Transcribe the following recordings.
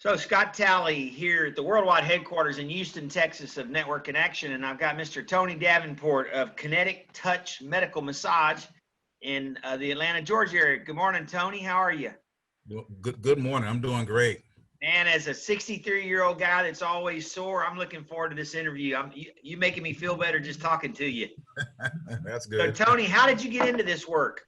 So Scott Talley here at the worldwide headquarters in Houston, Texas of Network Connection, and I've got Mr. Tony Davenport of Kinetic Touch Medical Massage in the Atlanta, Georgia area. Good morning, Tony. How are you? Good morning. I'm doing great. Man, as a 63-year-old guy that's always sore, I'm looking forward to this interview. You making me feel better just talking to you. That's good. So Tony, how did you get into this work?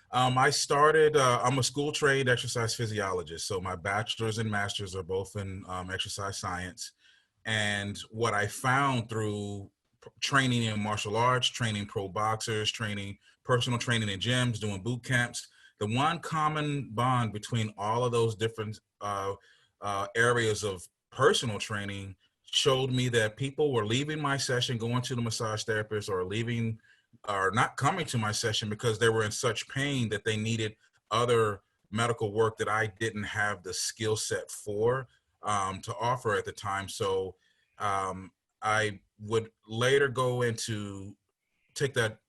I started, I'm a school trained exercise physiologist. So my bachelor's and master's are both in exercise science. And what I found through training in martial arts, training pro boxers, training personal training in gyms, doing boot camps, the one common bond between all of those different areas of personal training showed me that people were leaving my session, going to the massage therapist, or leaving or not coming to my session because they were in such pain that they needed other medical work that I didn't have the skill set for to offer at the time. So I would later go into take that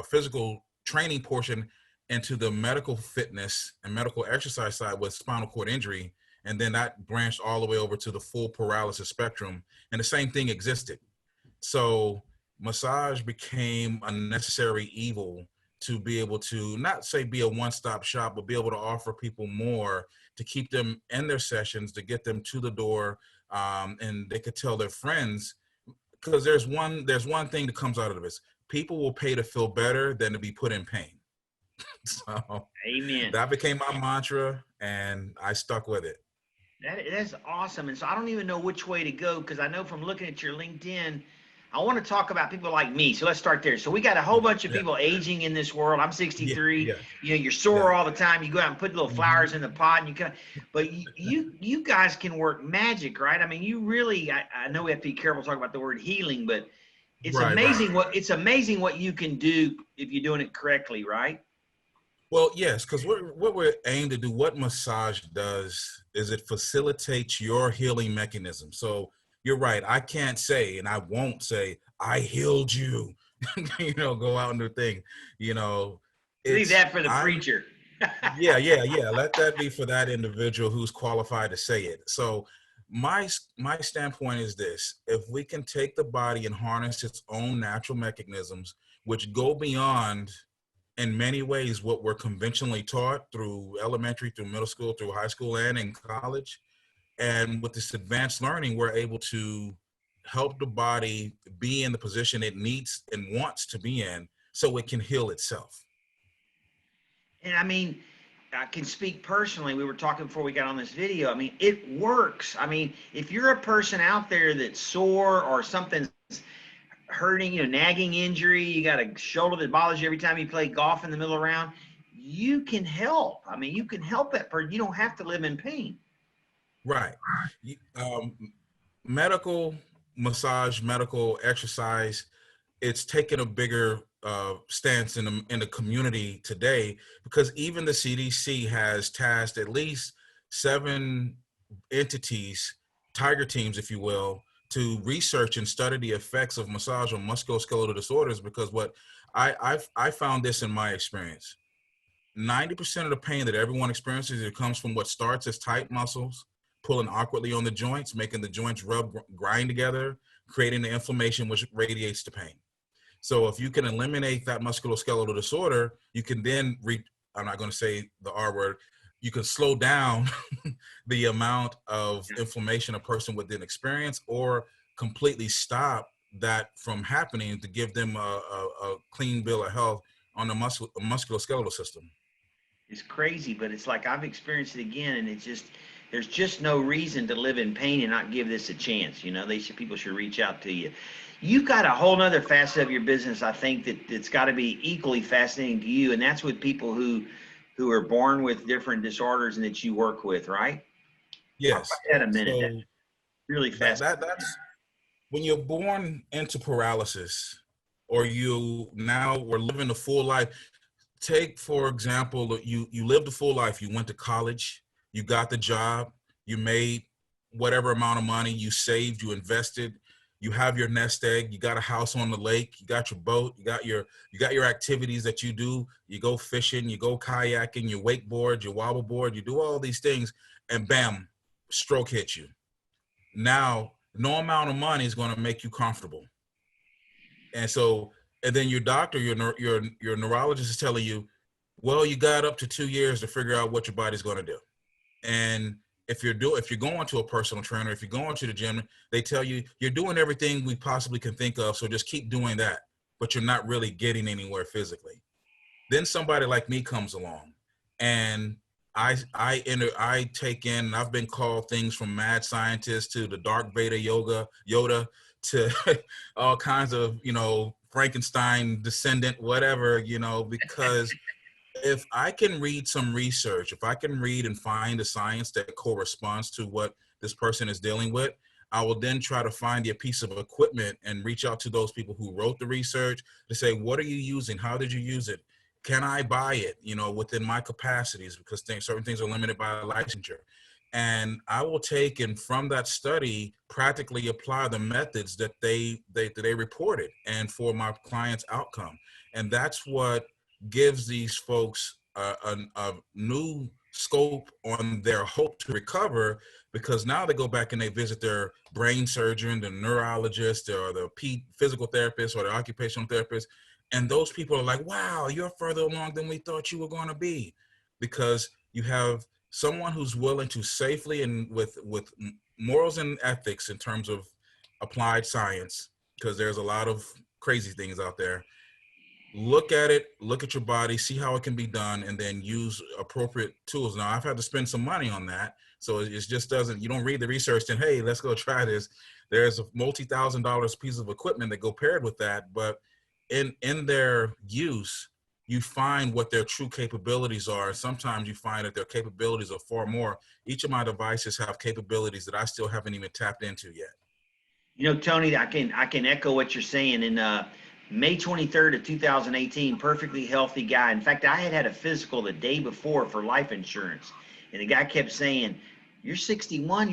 physical training portion into the medical fitness and medical exercise side with spinal cord injury. And then that branched all the way over to the full paralysis spectrum. And the same thing existed. So massage became a necessary evil to be able to not say be a one-stop shop, but be able to offer people more to keep them in their sessions, to get them to the door, and they could tell their friends. Because there's one thing that comes out of this: people will pay to feel better than to be put in pain. So Amen. That became my mantra, and I stuck with it. That's awesome. And so I don't even know which way to go, because I know from looking at your LinkedIn, I want to talk about people like me. So let's start there. So we got a whole bunch of people aging in this world. I'm 63. Yeah. You know, you're sore all the time. You go out and put little flowers in the pot, and you kind of, but you guys can work magic, right? I mean, you really, I know we have to be careful talking about the word healing, but it's amazing what you can do if you're doing it correctly, right? Well, yes, because what we're aimed to do, what massage does is it facilitates your healing mechanism. So you're right. I can't say, and I won't say, I healed you, go out and do thing, Leave that for the preacher. Yeah. Let that be for that individual who's qualified to say it. So my standpoint is this: if we can take the body and harness its own natural mechanisms, which go beyond, in many ways, what we're conventionally taught through elementary, through middle school, through high school, and in college. And with this advanced learning, we're able to help the body be in the position it needs and wants to be in so it can heal itself. And I mean, I can speak personally. We were talking before we got on this video. I mean, it works. I mean, if you're a person out there that's sore or something's hurting, nagging injury, you got a shoulder that bothers you every time you play golf in the middle of the round, you can help. I mean, you can help that person. You don't have to live in pain. Right. Medical massage, medical exercise, it's taken a bigger stance in the community today, because even the CDC has tasked at least 7 entities, tiger teams, if you will, to research and study the effects of massage on musculoskeletal disorders. Because what I found this in my experience: 90% of the pain that everyone experiences, it comes from what starts as tight muscles pulling awkwardly on the joints, making the joints grind together, creating the inflammation which radiates to pain. So if you can eliminate that musculoskeletal disorder, you can then I'm not going to say the R word, you can slow down the amount of inflammation a person would then experience, or completely stop that from happening, to give them a clean bill of health on the musculoskeletal system. It's crazy, but it's like I've experienced it again, and there's just no reason to live in pain and not give this a chance. People should reach out to you. You've got a whole nother facet of your business, I think, that's got to be equally fascinating to you, and that's with people who are born with different disorders and that you work with, right? Yes. Talk about that a minute. So that's really fascinating. That's when you're born into paralysis, or we're living a full life. Take, for example, you lived a full life. You went to college, you got the job, you made whatever amount of money, you saved, you invested, you have your nest egg, you got a house on the lake, you got your boat, you got your activities that you do. You go fishing, you go kayaking, you wakeboard, you wobble board, you do all these things, and bam, stroke hits you. Now, no amount of money is going to make you comfortable. And so, and then your doctor, your neurologist is telling you, well, you got up to 2 years to figure out what your body's going to do. And if you're going to a personal trainer, if you're going to the gym, they tell you you're doing everything we possibly can think of, so just keep doing that, but you're not really getting anywhere physically. Then somebody like me comes along, and I take in. I've been called things from mad scientist to the dark Veda Yoda to all kinds of Frankenstein descendant, whatever, because if I can read some research, if I can read and find the science that corresponds to what this person is dealing with, I will then try to find a piece of equipment and reach out to those people who wrote the research to say, what are you using? How did you use it? Can I buy it, within my capacities? Because certain things are limited by licensure. And I will take and from that study practically apply the methods that they reported and for my client's outcome. And that's what gives these folks a new scope on their hope to recover, because now they go back and they visit their brain surgeon, the neurologist, or the physical therapist, or the occupational therapist, and those people are like, wow, you're further along than we thought you were going to be, because you have someone who's willing to safely and with morals and ethics in terms of applied science, because there's a lot of crazy things out there. Look at it, look at your body, see how it can be done, and then use appropriate tools. Now, I've had to spend some money on that, so it just doesn't, you don't read the research and, hey, let's go try this. There's a multi-$1,000 piece of equipment that go paired with that, but in their use, you find what their true capabilities are. Sometimes you find that their capabilities are far more. Each of my devices have capabilities that I still haven't even tapped into yet. Tony, I can echo what you're saying. In May 23rd of 2018, perfectly healthy guy. In fact, I had a physical the day before for life insurance, and the guy kept saying, you're 61,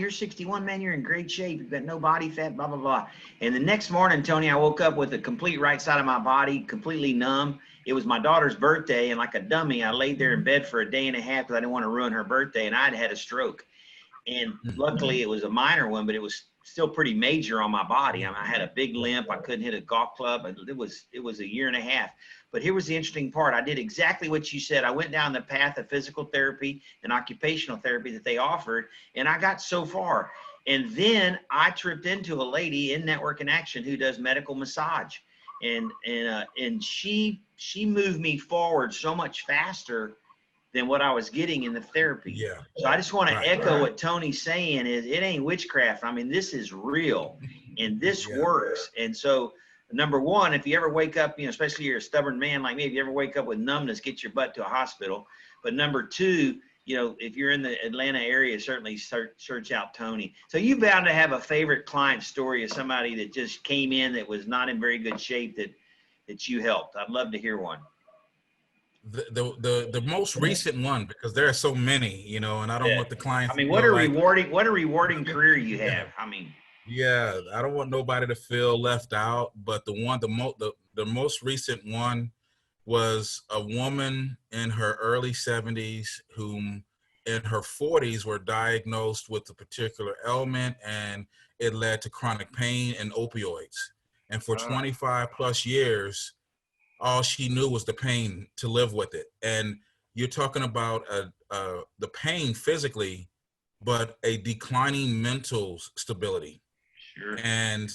man, you're in great shape, you've got no body fat, blah, blah, blah. And the next morning, Tony, I woke up with the complete right side of my body completely numb. It was my daughter's birthday, and like a dummy, I laid there in bed for a day and a half because I didn't want to ruin her birthday, and I'd had a stroke. And luckily it was a minor one, but it was still pretty major on my body. I had a big limp. I couldn't hit a golf club. It was a year and a half. But here was the interesting part. I did exactly what you said. I went down the path of physical therapy and occupational therapy that they offered, and I got so far. And then I tripped into a lady in Network in Action who does medical massage, and she moved me forward so much faster than what I was getting in the therapy. Yeah. So I just want to echo what Tony's saying is it ain't witchcraft. I mean, this is real and this works. And so number one, if you ever wake up, especially you're a stubborn man like me, if you ever wake up with numbness, get your butt to a hospital. But number two, if you're in the Atlanta area, certainly search out Tony. So you bound to have a favorite client story of somebody that just came in that was not in very good shape that you helped. I'd love to hear one. The most recent one, because there are so many, and I don't want the clients. I mean, what a rewarding career you have. I mean, yeah, I don't want nobody to feel left out. But the most recent one was a woman in her early 70s whom in her 40s were diagnosed with a particular ailment, and it led to chronic pain and opioids. And for 25 plus years, all she knew was the pain, to live with it. And you're talking about the pain physically, but a declining mental stability. Sure. And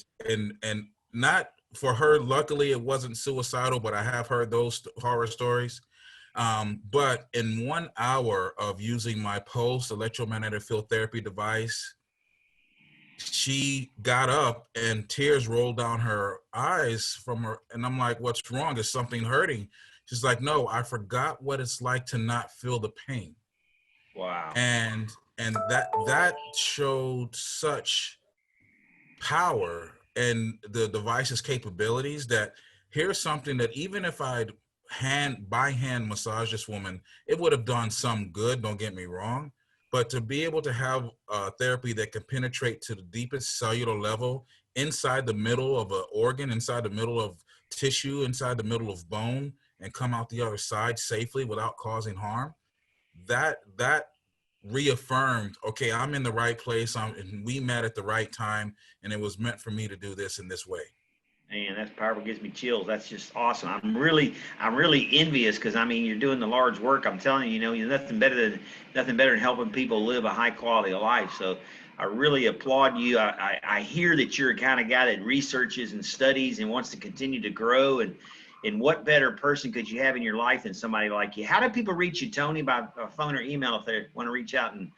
not for her, luckily it wasn't suicidal, but I have heard those horror stories. But in 1 hour of using my pulse electromagnetic field therapy device, she got up and tears rolled down her eyes from her. And I'm like, what's wrong? Is something hurting? She's like, no, I forgot what it's like to not feel the pain. Wow. And that showed such power and the device's capabilities, that here's something that even if I'd by hand massage this woman, it would have done some good, don't get me wrong. But to be able to have therapy that can penetrate to the deepest cellular level, inside the middle of an organ, inside the middle of tissue, inside the middle of bone, and come out the other side safely without causing harm, that reaffirmed, okay, I'm in the right place. And we met at the right time, and it was meant for me to do this in this way. Man, that's powerful. Gives me chills. That's just awesome. I'm really envious because I mean, you're doing the large work. I'm telling you, you're nothing better than helping people live a high quality of life. So I really applaud you. I hear that you're a kind of guy that researches and studies and wants to continue to grow. And what better person could you have in your life than somebody like you? How do people reach you, Tony, by phone or email if they want to reach out? And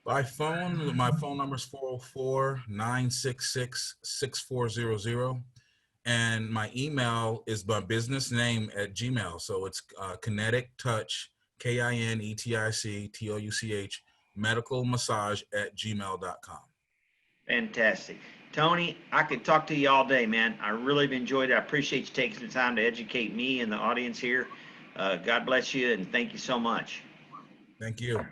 By phone, my phone number is 404-966-6400. And my email is my business name at Gmail. So it's Kinetic Touch, Kinetic Touch, medical massage at gmail.com. fantastic. Tony, I could talk to you all day, man. I really have enjoyed it. I appreciate you taking the time to educate me and the audience here. God bless you, and thank you so much. Thank you.